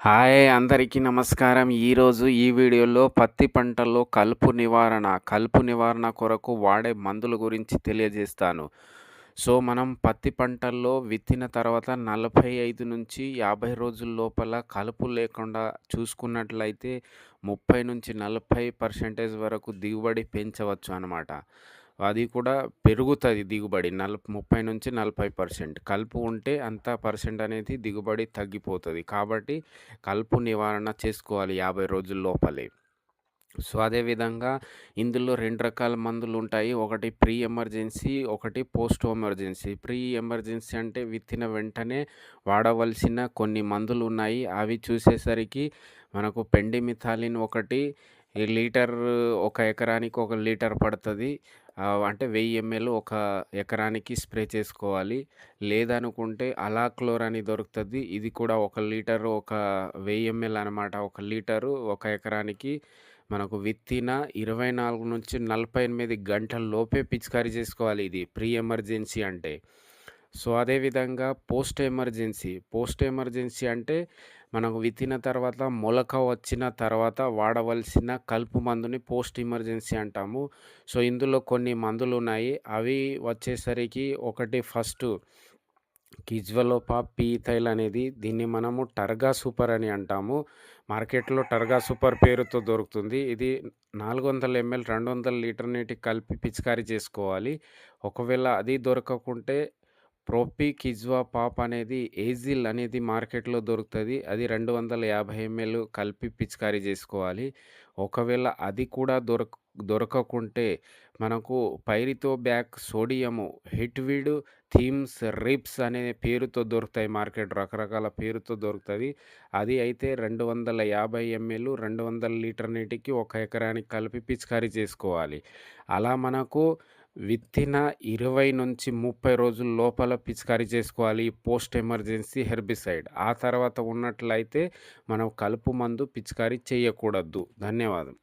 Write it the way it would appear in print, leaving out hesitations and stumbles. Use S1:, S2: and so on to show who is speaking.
S1: Hi అందరికీ నమస్కారం. ఈరోజు ఈ వీడియోలో పత్తి పంటల్లో కలుపు నివారణ కొరకు వాడే మందుల గురించి తెలియజేస్తాను. మనం పత్తి పంటల్లో విత్తిన తర్వాత 45-50 రోజుల లోపల కలుపు లేకుండా చూసుకున్నట్లయితే 30-40% వరకు దిగుబడి పెంచవచ్చు అనమాట. అది కూడా పెరుగుతది దిగుబడి. 30-40% కలుపు ఉంటే అంత పర్సెంట్ అనేది దిగుబడి తగ్గిపోతది. కాబట్టి కలుపు నివారణ చేసుకోవాలి 50 రోజుల లోపలే. అదే విధంగా ఇందులో 2 రకాల మందులుంటాయి. ఒకటి ప్రీ ఎమర్జెన్సీ, ఒకటి పోస్ట్ ఎమర్జెన్సీ. ప్రీ ఎమర్జెన్సీ అంటే విత్తిన వెంటనే వాడవలసిన కొన్ని మందులున్నాయి. అవి చూసేసరికి మనకు పెండిమిథాలిన్ ఒకటి ఒక ఎకరానికి 1 లీటర్ పడతది. అంటే 1000 ఎంఎల్ ఒక ఎకరానికి స్ప్రే చేసుకోవాలి. లేదనుకుంటే అలాక్లోర్ అని దొరుకుతది. ఇది కూడా 1 లీటరు 1000 ఎంఎల్ అనమాట. 1 లీటరు ఒక ఎకరానికి మనకు విత్తిన 24-48 గంటల లోపే పిచికారీ చేసుకోవాలి. ఇది ప్రీ ఎమర్జెన్సీ అంటే. అదే విధంగా పోస్ట్ ఎమర్జెన్సీ అంటే మనకు విత్తిన తర్వాత మొలక వచ్చిన తర్వాత వాడవలసిన కలుపు మందుని పోస్ట్ ఎమర్జెన్సీ అంటాము. ఇందులో కొన్ని మందులున్నాయి. అవి వచ్చేసరికి ఒకటి ఫస్టు కిజ్వలోపా, పీథైల్ అనేది దీన్ని మనము టర్గా సూపర్ అని అంటాము. మార్కెట్‌లో టర్గా సూపర్ పేరుతో దొరుకుతుంది. ఇది 400 ఎంఎల్ 200 లీటర్ నీటికి కలిపి పిచికారీ చేసుకోవాలి. ఒకవేళ అది దొరకకుంటే కిజ్వా పాప్ అనేది ఏజిల్ అనేది మార్కెట్‌లో దొరుకుతది. అది 250 ఎంఎల్ కలిపి పిచికారీ చేసుకోవాలి. ఒకవేళ అది కూడా దొరకకుంటే మనకు పైరిథోబ్యాక్ సోడియము, హిట్‌వీడ్, థీమ్స్, రిప్స్ అనే పేరుతో దొరుకుతాయి రకరకాల పేరుతో దొరుకుతది. అది అయితే 250 ఎంఎల్ 200 లీటర్ నీటికి ఒక ఎకరానికి కలిపి పిచికారీ చేసుకోవాలి. అలా మనకు విత్తిన 20-30 రోజుల లోపల పిచికారీ చేసుకోవాలి పోస్ట్ ఎమర్జెన్సీ హెర్బిసైడ్. ఆ తర్వాత ఉన్నట్లయితే మనం కలుపు మందు పిచికారీ చేయకూడదు. ధన్యవాదం.